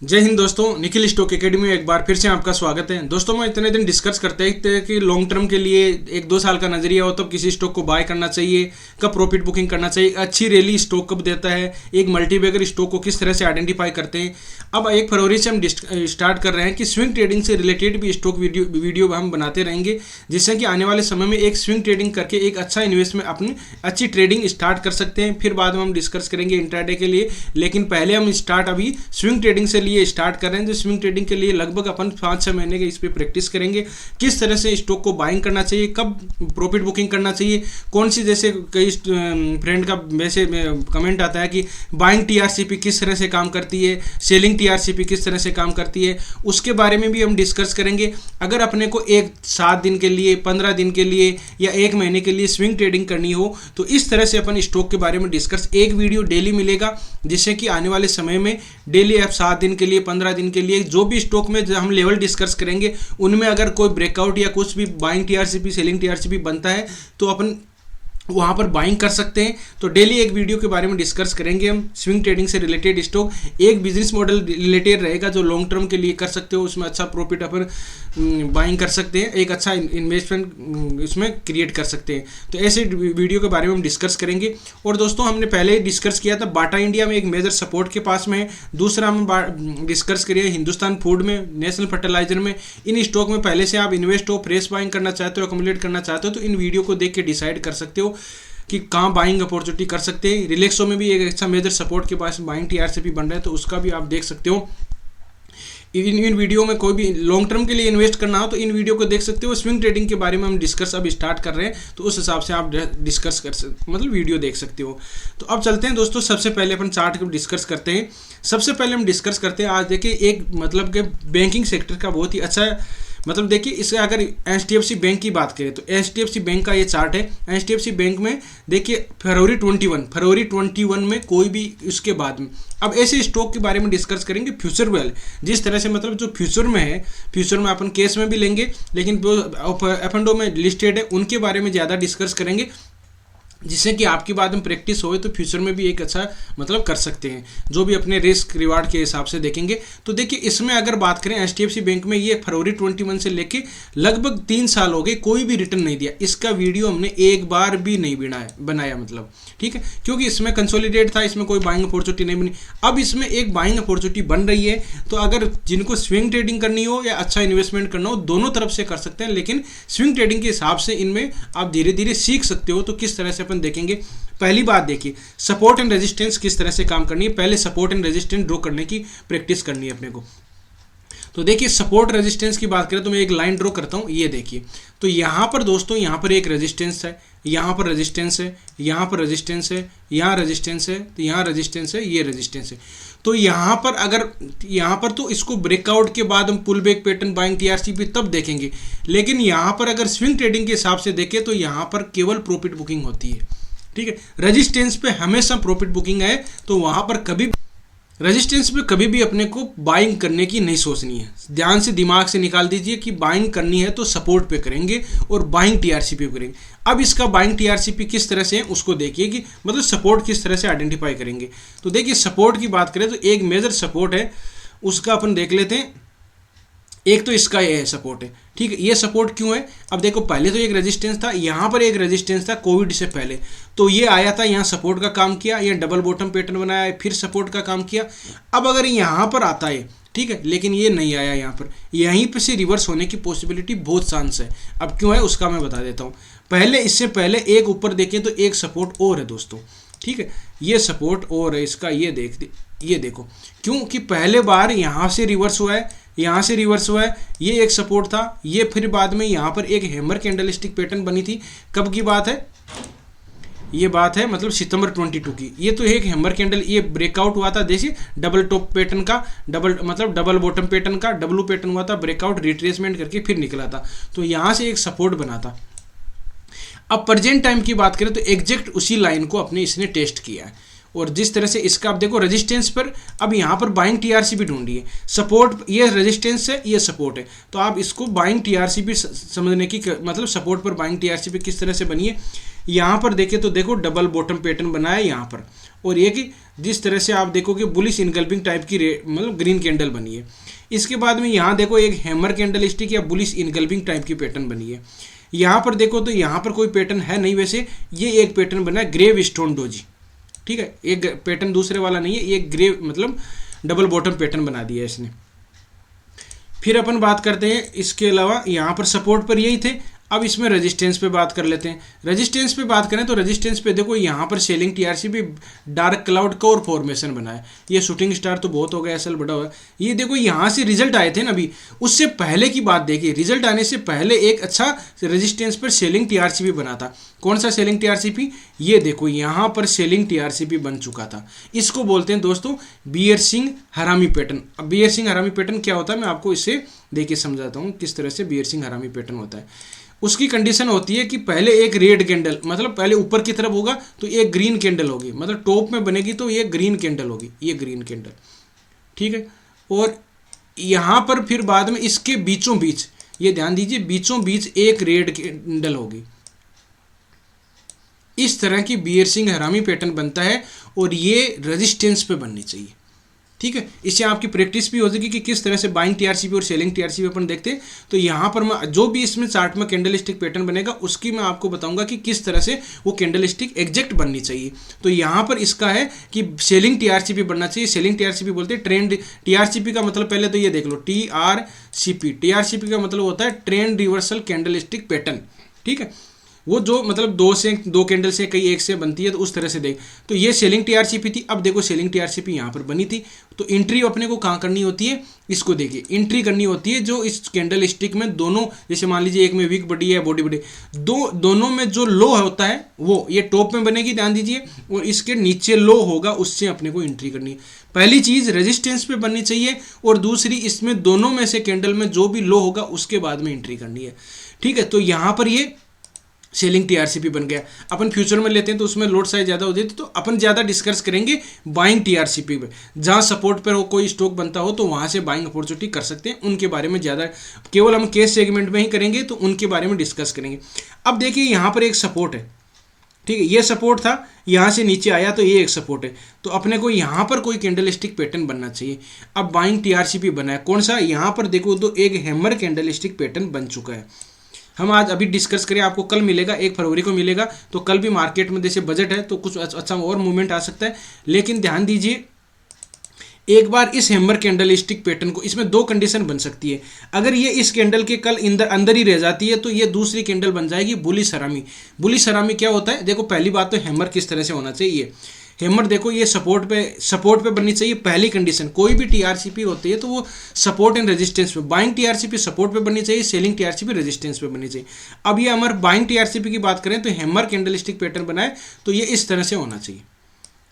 जय हिंद दोस्तों, Nikhil stock academy में एक बार फिर से आपका स्वागत है। दोस्तों मैं इतने दिन डिस्कस करते हैं कि लॉन्ग टर्म के लिए 1-2 साल का नजरिया हो तब किसी स्टॉक को बाय करना चाहिए, कब प्रॉफिट बुकिंग करना चाहिए, अच्छी रैली स्टॉक कब देता है, एक मल्टीबैगर स्टॉक को किस तरह से आइडेंटिफाई करते हैं। अब 1 फरवरी से हम स्टार्ट कर रहे हैं कि स्विंग ट्रेडिंग से रिलेटेड भी स्टॉक वीडियो हम बनाते रहेंगे, जिससे कि आने वाले समय में एक स्विंग ट्रेडिंग करके एक अच्छा इन्वेस्टमेंट अपनी अच्छी ट्रेडिंग स्टार्ट कर सकते हैं। फिर बाद में हम डिस्कस करेंगे इंट्राडे के लिए, लेकिन पहले हम स्टार्ट अभी स्विंग ट्रेडिंग से लिए स्टार्ट कर रहे हैं। जो स्विंग ट्रेडिंग के लिए लगभग अपन 5-6 महीने के इस पर प्रैक्टिस करेंगे, किस तरह से स्टॉक को बाइंग करना चाहिए, कब प्रॉफिट बुकिंग करना चाहिए, कौन सी, जैसे कई फ्रेंड का वैसे कमेंट आता है कि बाइंग टीआरसीपी किस तरह से काम करती है, सेलिंग टीआरसीपी किस तरह से काम करती है, उसके बारे में भी हम डिस्कस करेंगे। अगर अपने को 7 दिन के लिए, 15 दिन के लिए या 1 महीने के लिए स्विंग ट्रेडिंग करनी हो तो इस तरह से अपन स्टॉक के बारे में डिस्कस, एक वीडियो डेली मिलेगा, जिससे कि आने वाले समय में डेली आप 7 दिन के लिए, 15 दिन के लिए जो भी स्टॉक में हम लेवल डिस्कस करेंगे उनमें अगर कोई ब्रेकआउट या कुछ भी बाइंग टीआरसीपी, सेलिंग टीआरसीपी बनता है तो अपन वहाँ पर बाइंग कर सकते हैं। तो डेली एक वीडियो के बारे में डिस्कस करेंगे हम स्विंग ट्रेडिंग से रिलेटेड स्टॉक। एक बिजनेस मॉडल रिलेटेड रहेगा जो लॉन्ग टर्म के लिए कर सकते हो, उसमें अच्छा प्रॉफिट अपन बाइंग कर सकते हैं, एक अच्छा इन्वेस्टमेंट इसमें क्रिएट कर सकते हैं। तो ऐसे वीडियो के बारे में हम डिस्कस करेंगे। और दोस्तों हमने पहले डिस्कस किया था बाटा इंडिया में एक मेजर सपोर्ट के पास में है। दूसरा हम डिस्कस करिए हिंदुस्तान फूड में, नेशनल फर्टिलाइजर में। इन स्टॉक में पहले से आप इन्वेस्ट हो, फ्रेश बाइंग करना चाहते हो, अकोमोडेट करना चाहते हो तो इन वीडियो को देख के डिसाइड कर सकते हो कि कहाँ बाइंग अपॉर्चुनिटी कर सकते हैं। रिलैक्सो में भी एक अच्छा मेजर सपोर्ट के पास बाइंग टीआरसीपी बन रहा है, तो उसका भी आप देख सकते हो। इन वीडियो में कोई भी लॉन्ग टर्म के लिए इन्वेस्ट करना हो तो इन वीडियो को देख सकते हो। स्विंग ट्रेडिंग के बारे में हम डिस्कस अब स्टार्ट कर रहे हैं, तो उस हिसाब से आप डिस्कस कर सकते, मतलब वीडियो देख सकते हो। तो अब चलते हैं दोस्तों, सबसे पहले अपन चार्ट को डिस्कस करते हैं। सबसे पहले हम डिस्कस करते हैं, आज देखिए एक मतलब कि बैंकिंग सेक्टर का बहुत ही अच्छा, मतलब देखिए इसे अगर एचडीएफसी बैंक की बात करें तो एचडीएफसी बैंक का ये चार्ट है। एचडीएफसी बैंक में देखिए फरवरी 21 में कोई भी इसके बाद में, अब ऐसे स्टॉक के बारे में डिस्कस करेंगे। फ्यूचर वेल जिस तरह से, मतलब जो फ्यूचर में है, फ्यूचर में अपन केस में भी लेंगे, लेकिन जो F&O में लिस्टेड है उनके बारे में ज़्यादा डिस्कस करेंगे, जिससे कि आपकी बाद में प्रैक्टिस होए तो फ्यूचर में भी एक अच्छा मतलब कर सकते हैं, जो भी अपने रिस्क रिवार्ड के हिसाब से देखेंगे। तो देखिए इसमें अगर बात करें एचडीएफसी बैंक में, ये फरवरी 21 से लेके लगभग 3 साल हो गए कोई भी रिटर्न नहीं दिया। इसका वीडियो हमने एक बार भी नहीं बनाया मतलब, ठीक है, क्योंकि इसमें कंसोलिडेट था, इसमें कोई बाइंग अपॉर्चुनिटी नहीं बनी। अब इसमें एक बाइंग अपॉर्चुनिटी बन रही है, तो अगर जिनको स्विंग ट्रेडिंग करनी हो या अच्छा इन्वेस्टमेंट करना हो, दोनों तरफ से कर सकते हैं। लेकिन स्विंग ट्रेडिंग के हिसाब से इनमें आप धीरे धीरे सीख सकते हो। तो किस तरह से अपन देखेंगे, पहली बात देखिए सपोर्ट एंड रेजिस्टेंस किस तरह से काम करनी है। पहले सपोर्ट एंड रेजिस्टेंस ड्रॉ करने की प्रैक्टिस करनी है अपने को। तो देखिए सपोर्ट रेजिस्टेंस की बात करें तो मैं एक लाइन ड्रॉ करता हूं, ये देखिए। तो यहां पर दोस्तों, यहां पर एक रेजिस्टेंस है, यहां पर रेजिस्टेंस है, यहां पर रेजिस्टेंस है, यहां रेजिस्टेंस है, तो यहां रेजिस्टेंस है, ये रेजिस्टेंस है। तो यहां पर अगर यहां पर तो इसको ब्रेकआउट के बाद हम pull back pattern buying TRCP तब देखेंगे। लेकिन यहां पर अगर स्विंग ट्रेडिंग के हिसाब से देखें तो यहां पर केवल प्रॉफिट बुकिंग होती है, ठीक है। रेजिस्टेंस पे हमेशा प्रॉफिट बुकिंग है, तो वहां पर कभी रेजिस्टेंस पे कभी भी अपने को बाइंग करने की नहीं सोचनी है। ध्यान से दिमाग से निकाल दीजिए कि बाइंग करनी है तो सपोर्ट पे करेंगे और बाइंग टीआरसीपी पे करेंगे। अब इसका बाइंग टीआरसीपी किस तरह से है उसको देखिए, कि मतलब सपोर्ट किस तरह से आइडेंटिफाई करेंगे। तो देखिए सपोर्ट की बात करें तो एक मेजर सपोर्ट है, उसका अपन देख लेते हैं। एक तो इसका ये सपोर्ट है, ठीक है। ये सपोर्ट क्यों है, अब देखो पहले तो एक रेजिस्टेंस था, यहाँ पर एक रेजिस्टेंस था कोविड से पहले, तो ये आया था, यहाँ सपोर्ट का काम किया, ये डबल बॉटम पैटर्न बनाया, फिर सपोर्ट का काम किया। अब अगर यहाँ पर आता है, ठीक है, लेकिन ये नहीं आया, यहाँ पर यहीं पर से रिवर्स होने की पॉसिबिलिटी बहुत चांस है। अब क्यों है उसका मैं बता देता हूँ। पहले इससे पहले एक ऊपर देखें तो एक सपोर्ट और है दोस्तों, ठीक है, ये सपोर्ट और है इसका, ये देखो क्योंकि पहले बार यहाँ से रिवर्स हुआ है, यहाँ से रिवर्स हुआ है, ये एक सपोर्ट था, ये फिर बाद में यहाँ पर एक हैमर कैंडलस्टिक पैटर्न बनी थी। कब की बात है, ये बात है मतलब सितंबर 22 की। ये तो एक हैमर कैंडल, ये ब्रेकआउट हुआ था, देखिए डबल टॉप पैटर्न का, डबल बॉटम पैटर्न का डब्लू पैटर्न हुआ था, ब्रेकआउट रिट्रेसमेंट करके फिर निकला था, तो यहाँ से एक सपोर्ट बना था। अब प्रेजेंट टाइम की बात करें तो एग्जैक्ट उसी लाइन को अपने इसने टेस्ट किया है, और जिस तरह से इसका आप देखो रेजिस्टेंस पर, अब यहाँ पर बाइंग टीआरसीपी ढूंढी है, सपोर्ट, ये रेजिस्टेंस है, ये सपोर्ट है, तो आप इसको बाइंग टीआरसीपी समझने की, मतलब सपोर्ट पर बाइंग टीआरसीपी किस तरह से बनी है। यहाँ पर देखें तो देखो डबल बॉटम पैटर्न बना है यहाँ पर, और ये कि जिस तरह से आप देखोगे बुलिश इनगल्फिंग टाइप की मतलब ग्रीन कैंडल बनी है। इसके बाद में यहाँ देखो एक हैमर कैंडल स्टिक या बुलिश इनगल्फिंग टाइप की पैटर्न बनी है। यहाँ पर देखो तो यहाँ पर कोई पैटर्न है नहीं, वैसे ये एक पैटर्न बना है ग्रेव स्टोन डोजी, ठीक है, एक पैटर्न दूसरे वाला नहीं है, ये ग्रेव मतलब डबल बॉटम पैटर्न बना दिया है इसने। फिर अपन बात करते हैं इसके अलावा यहाँ पर सपोर्ट पर यही थे। अब इसमें रेजिस्टेंस पे बात कर लेते हैं। रेजिस्टेंस पे बात करें तो रेजिस्टेंस पे देखो यहाँ पर सेलिंग टीआरसी भी डार्क क्लाउड का और फॉर्मेशन बना है। ये शूटिंग स्टार तो बहुत हो गया, एसएल बड़ा हुआ है। ये देखो यहाँ से रिजल्ट आए थे ना अभी, उससे पहले की बात देखिए, रिजल्ट आने से पहले एक अच्छा रेजिस्टेंस पर सेलिंग टीआरसी भी बना था। कौन सा सेलिंग टीआरसीपी? ये देखो यहाँ पर सेलिंग टीआरसीपी बन चुका था। इसको बोलते हैं दोस्तों बियर सिंह हरामी पैटर्न। अब बियर सिंह हरामी पैटर्न क्या होता है मैं आपको इससे देखिए समझाता हूँ किस तरह से बियर सिंह हरामी पैटर्न होता है। उसकी कंडीशन होती है कि पहले एक रेड कैंडल, मतलब पहले ऊपर की तरफ होगा तो एक ग्रीन कैंडल होगी, मतलब टॉप में बनेगी तो ये ग्रीन कैंडल होगी, ये ग्रीन कैंडल, ठीक है। और यहाँ पर फिर बाद में इसके बीचों बीच, ये ध्यान दीजिए, बीचों बीच एक रेड कैंडल होगी। इस तरह की बियर सिंह हरामी पैटर्न बनता है और ये रेजिस्टेंस पे बननी चाहिए, ठीक है। इससे आपकी प्रैक्टिस भी हो जाएगी कि किस तरह से बाइंग टीआरसीपी और सेलिंग टीआरसीपी अपन देखते हैं। तो यहाँ पर मैं जो भी इसमें चार्ट में कैंडल स्टिक पैटर्न बनेगा उसकी मैं आपको बताऊंगा कि किस तरह से वो कैंडल स्टिक एग्जैक्ट बननी चाहिए। तो यहाँ पर इसका है कि सेलिंग टीआरसीपी बनना चाहिए। सेलिंग टीआरसीपी बोलते हैं ट्रेंड टीआरसीपी का मतलब पहले तो ये देख लो, टीआरसीपी, टीआरसीपी का मतलब होता है trend reversal candle stick pattern, ठीक है। वो जो मतलब दो कैंडल से कई एक से बनती है, तो उस तरह से देख। तो ये सेलिंग टीआरसीपी थी। अब देखो सेलिंग टीआरसीपी यहाँ पर बनी थी, तो एंट्री अपने को कहाँ करनी होती है, इसको देखिए, एंट्री करनी होती है जो इस कैंडल स्टिक में दोनों, जैसे मान लीजिए एक में वीक बड़ी है बॉडी बड़ी, दोनों में जो लो होता है वो ये टॉप में बनेगी, ध्यान दीजिए, और इसके नीचे लो होगा, उससे अपने को एंट्री करनी है। पहली चीज रेजिस्टेंस पे बननी चाहिए और दूसरी इसमें दोनों में से कैंडल में जो भी लो होगा उसके बाद में एंट्री करनी है, ठीक है। तो यहाँ पर ये सेलिंग टीआरसीपी बन गया। अपन फ्यूचर में लेते हैं तो उसमें लोड साइज ज़्यादा हो जाती है, तो अपन ज़्यादा डिस्कस करेंगे बाइंग टीआरसीपी पे। जहाँ सपोर्ट पर हो कोई स्टॉक बनता हो तो वहाँ से बाइंग अपॉर्चुनिटी कर सकते हैं, उनके बारे में ज़्यादा, केवल हम केस सेगमेंट में ही करेंगे तो उनके बारे में डिस्कस करेंगे। अब देखिए यहाँ पर एक सपोर्ट है, ठीक है, ये सपोर्ट था, यहाँ से नीचे आया तो ये एक सपोर्ट है, तो अपने को यहाँ पर कोई कैंडल स्टिक पैटर्न बनना चाहिए। अब बाइंग टीआरसीपी बना है, कौन सा, यहाँ पर देखो तो एक हैमर कैंडल स्टिक पैटर्न बन चुका है। हम आज अभी डिस्कस करें, आपको कल मिलेगा, 1 फरवरी को मिलेगा, तो कल भी मार्केट में जैसे बजट है तो कुछ अच्छा और मूवमेंट आ सकता है। लेकिन ध्यान दीजिए, एक बार इस हैमर कैंडल स्टिक पैटर्न को, इसमें 2 कंडीशन बन सकती है। अगर ये इस कैंडल के कल अंदर ही रह जाती है तो ये दूसरी कैंडल बन जाएगी बुलिश हरामी। बुलिश हरामी क्या होता है, देखो पहली बात तो हैमर किस तरह से होना चाहिए। हैमर देखो ये सपोर्ट पे बननी चाहिए, पहली कंडीशन। कोई भी टीआरसीपी होती है तो वो सपोर्ट एंड रेजिस्टेंस पे, बाइंग टीआरसीपी सपोर्ट पे बननी चाहिए, सेलिंग टीआरसीपी रेजिस्टेंस पे बननी चाहिए। अब ये हमारे बाइंग टीआरसीपी की बात करें तो हैमर कैंडल स्टिक पैटर्न बनाए तो ये इस तरह से होना चाहिए।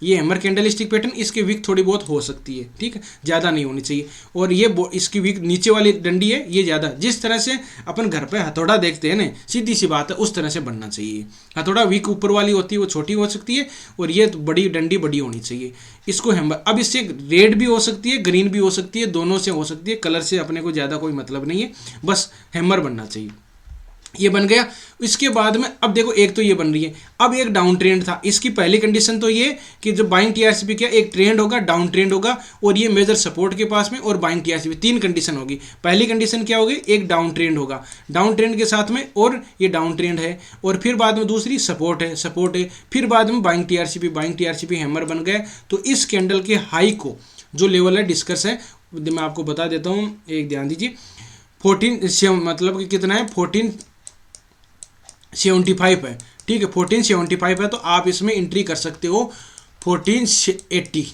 ये हैमर कैंडल स्टिक पैटर्न, इसकी विक थोड़ी बहुत हो सकती है, ठीक है, ज़्यादा नहीं होनी चाहिए। और ये इसकी विक नीचे वाली डंडी है, ये ज़्यादा, जिस तरह से अपन घर पे हथौड़ा देखते हैं ना, सीधी सी बात है, उस तरह से बनना चाहिए। हथौड़ा विक ऊपर वाली होती है वो छोटी हो सकती है, और ये बड़ी डंडी बड़ी होनी चाहिए। इसको हैमर, अब इससे रेड भी हो सकती है, ग्रीन भी हो सकती है, दोनों से हो सकती है, कलर से अपने को ज़्यादा कोई मतलब नहीं है, बस हैमर बनना चाहिए। ये बन गया। इसके बाद में अब देखो एक तो ये बन रही है, अब एक डाउन ट्रेंड था। इसकी पहली कंडीशन तो ये कि जब बाइंग टीआरसीपी क्या, एक ट्रेंड होगा, डाउन ट्रेंड होगा, और ये मेजर सपोर्ट के पास में, और बाइंग टीआरसीपी, 3 कंडीशन होगी। पहली कंडीशन क्या होगी, एक डाउन ट्रेंड होगा, डाउन ट्रेंड के साथ में, और ये डाउन ट्रेंड है, और फिर बाद में दूसरी सपोर्ट है, फिर बाद में बाइंग टीआरसीपी हैमर बन गया। तो इस कैंडल के हाई को जो लेवल है डिस्कस है, मैं आपको बता देता हूँ, एक ध्यान दीजिए, 14 मतलब कि कितना है, 1475 है, ठीक है, 1475 है, तो आप इसमें एंट्री कर सकते हो 1480,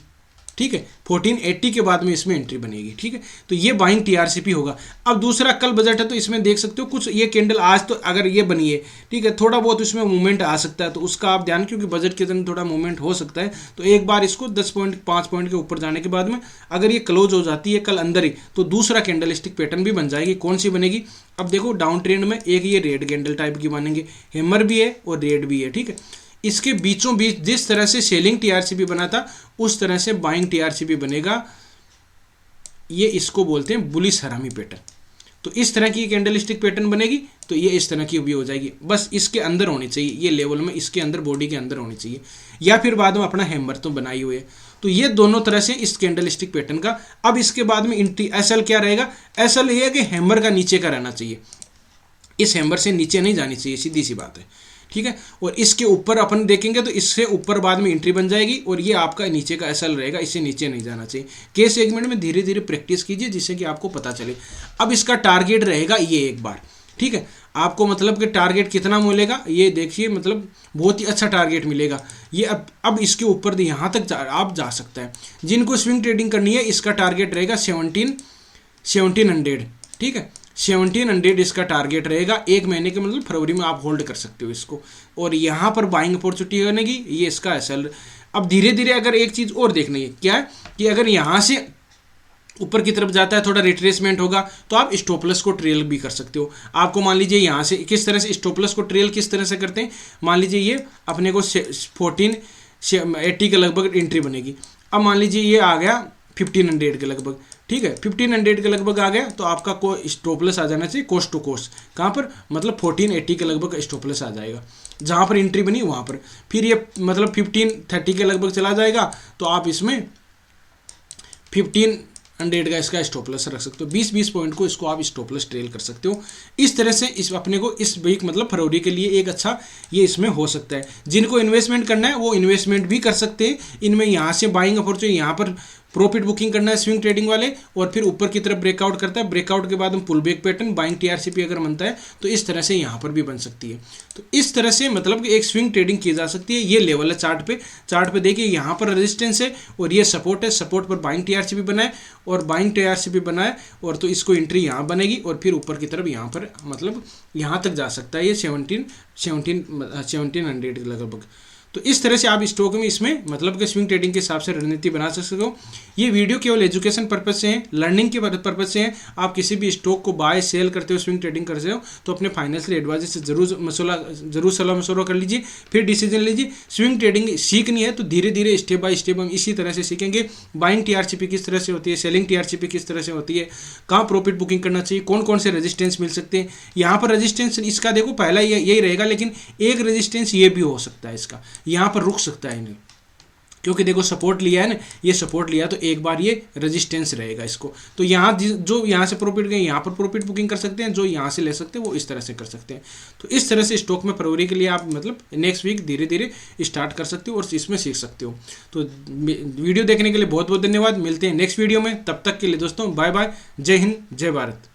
ठीक है, 1480 के बाद में इसमें एंट्री बनेगी, ठीक है। तो ये बाइंग टीआरसीपी होगा। अब दूसरा कल बजट है, तो इसमें देख सकते हो कुछ ये कैंडल आज तो अगर ये बनी है, ठीक है, थोड़ा बहुत इसमें मूवमेंट आ सकता है, तो उसका आप ध्यान, क्योंकि बजट के दिन थोड़ा मूवमेंट हो सकता है, तो एक बार इसको 10 पॉइंट 5 पॉइंट के ऊपर जाने के बाद में अगर ये क्लोज हो जाती है कल अंदर ही, तो दूसरा कैंडल स्टिक पैटर्न भी बन जाएगी। कौन सी बनेगी, अब देखो डाउन ट्रेंड में एक ये रेड कैंडल टाइप की बनेंगे, हैमर भी है और रेड भी है, ठीक है। इसके बीचों बीच जिस तरह से सेलिंग टीआरसीपी बना था उस तरह से बाइंग टीआरसीपी बनेगा। ये इसको बोलते हैं बुलिश हरामी पैटर्न। तो इस तरह की कैंडल स्टिक पैटर्न बनेगी, तो ये इस तरह की भी हो जाएगी। बस इसके अंदर होनी चाहिए, ये लेवल में इसके अंदर बॉडी के अंदर होनी चाहिए, या फिर बाद में अपना हैमर तो बनाई हुई है। तो ये दोनों तरह से इस कैंडल स्टिक पैटर्न का। अब इसके बाद में एंट्री एसएल क्या रहेगा, एसएल ये है कि हैमर का नीचे का रहना चाहिए, इस हैमर से नीचे नहीं जानी चाहिए, सीधी सी बात है, ठीक है। और इसके ऊपर अपन देखेंगे तो इससे ऊपर बाद में एंट्री बन जाएगी, और ये आपका नीचे का एसएल रहेगा, इससे नीचे नहीं जाना चाहिए। के सेगमेंट में धीरे धीरे प्रैक्टिस कीजिए जिससे कि आपको पता चले। अब इसका टारगेट रहेगा ये एक बार, ठीक है। आपको मतलब कि टारगेट कितना मिलेगा ये देखिए, मतलब बहुत ही अच्छा टारगेट मिलेगा ये। अब इसके ऊपर यहाँ तक आप जा सकते हैं। जिनको स्विंग ट्रेडिंग करनी है इसका टारगेट रहेगा 1700, ठीक है। 1700 इसका टारगेट रहेगा, एक महीने के मतलब फरवरी में आप होल्ड कर सकते हो इसको। और यहाँ पर बाइंग अपॉर्चुनिटी बनेगी, ये इसका एसएल। अब धीरे धीरे अगर एक चीज़ और देखनी है क्या है कि अगर यहाँ से ऊपर की तरफ जाता है, थोड़ा रिट्रेसमेंट होगा, तो आप स्टॉपलेस को ट्रेल भी कर सकते हो। आपको मान लीजिए यहाँ से किस तरह से स्टॉपलेस को ट्रेल किस तरह से करते हैं, मान लीजिए ये अपने को 1480 के लगभग एंट्री बनेगी। अब मान लीजिए ये आ गया 1500 के लगभग, ठीक है, 1500 के लगभग आ गया, तो आपका को स्टॉपलेस आ जाना चाहिए कोस्ट टू कोस्ट। कहाँ पर, मतलब 1480 के लगभग स्टॉपलेस आ जाएगा, जहाँ पर एंट्री बनी वहाँ पर। फिर ये मतलब 1530 के लगभग चला जाएगा, तो आप इसमें 1500 का इसका स्टॉपलेस रख सकते हो। 20-20 पॉइंट को इसको आप स्टॉपलेस ट्रेल कर सकते हो। इस तरह से इस अपने को इस वीक मतलब फरवरी के लिए एक अच्छा ये इसमें हो सकता है। जिनको इन्वेस्टमेंट करना है वो इन्वेस्टमेंट भी कर सकते हैं इनमें। यहाँ से बाइंग अपॉर्चुनिटी, यहाँ पर प्रॉफिट बुकिंग करना है स्विंग ट्रेडिंग वाले, और फिर ऊपर की तरफ ब्रेकआउट करता है, ब्रेकआउट के बाद हम pull back pattern buying TRCP अगर बनता है तो इस तरह से यहाँ पर भी बन सकती है। तो इस तरह से मतलब कि एक स्विंग ट्रेडिंग की जा सकती है। ये लेवल है चार्ट पे देखिए, यहाँ पर रेजिस्टेंस है और ये सपोर्ट है, सपोर्ट पर बाइंग टीआरसीपी बनाए और बाइंग टीआरसीपी बनाए, और तो इसको एंट्री यहाँ बनेगी और फिर ऊपर की तरफ यहाँ पर मतलब यहाँ तक जा सकता है ये 1700 के लगभग। तो इस तरह से आप स्टॉक में इसमें मतलब कि स्विंग ट्रेडिंग के हिसाब से रणनीति बना सकते हो। ये वीडियो केवल एजुकेशन पर्पज से है, लर्निंग के पर्पज से है। आप किसी भी स्टॉक को बाय सेल करते हो, स्विंग ट्रेडिंग करते हो, तो अपने फाइनेंशियल एडवाइजर से जरूर सलाह मशवरा कर लीजिए, फिर डिसीजन लीजिए। स्विंग ट्रेडिंग सीखनी है तो धीरे धीरे स्टेप बाय स्टेप हम इसी तरह से सीखेंगे। बाइंग टीआरसीपी किस तरह से होती है, सेलिंग टीआरसीपी किस तरह से होती है, कहाँ प्रॉफिट बुकिंग करना चाहिए, कौन कौन से रेजिस्टेंस मिल सकते हैं। यहाँ पर रेजिस्टेंस इसका देखो पहला यही रहेगा, लेकिन एक रेजिस्टेंस ये भी हो सकता है इसका, यहाँ पर रुक सकता है नहीं, क्योंकि देखो सपोर्ट लिया है ना, ये सपोर्ट लिया तो एक बार ये रेजिस्टेंस रहेगा इसको। तो यहाँ जो यहाँ से प्रॉफिट गए यहाँ पर प्रॉफिट बुकिंग कर सकते हैं, जो यहाँ से ले सकते हैं वो इस तरह से कर सकते हैं। तो इस तरह से स्टॉक में फरवरी के लिए आप मतलब नेक्स्ट वीक धीरे धीरे स्टार्ट कर सकते हो और इसमें सीख सकते हो। तो वीडियो देखने के लिए बहुत बहुत धन्यवाद। मिलते हैं नेक्स्ट वीडियो में, तब तक के लिए दोस्तों बाय बाय, जय हिंद, जय भारत।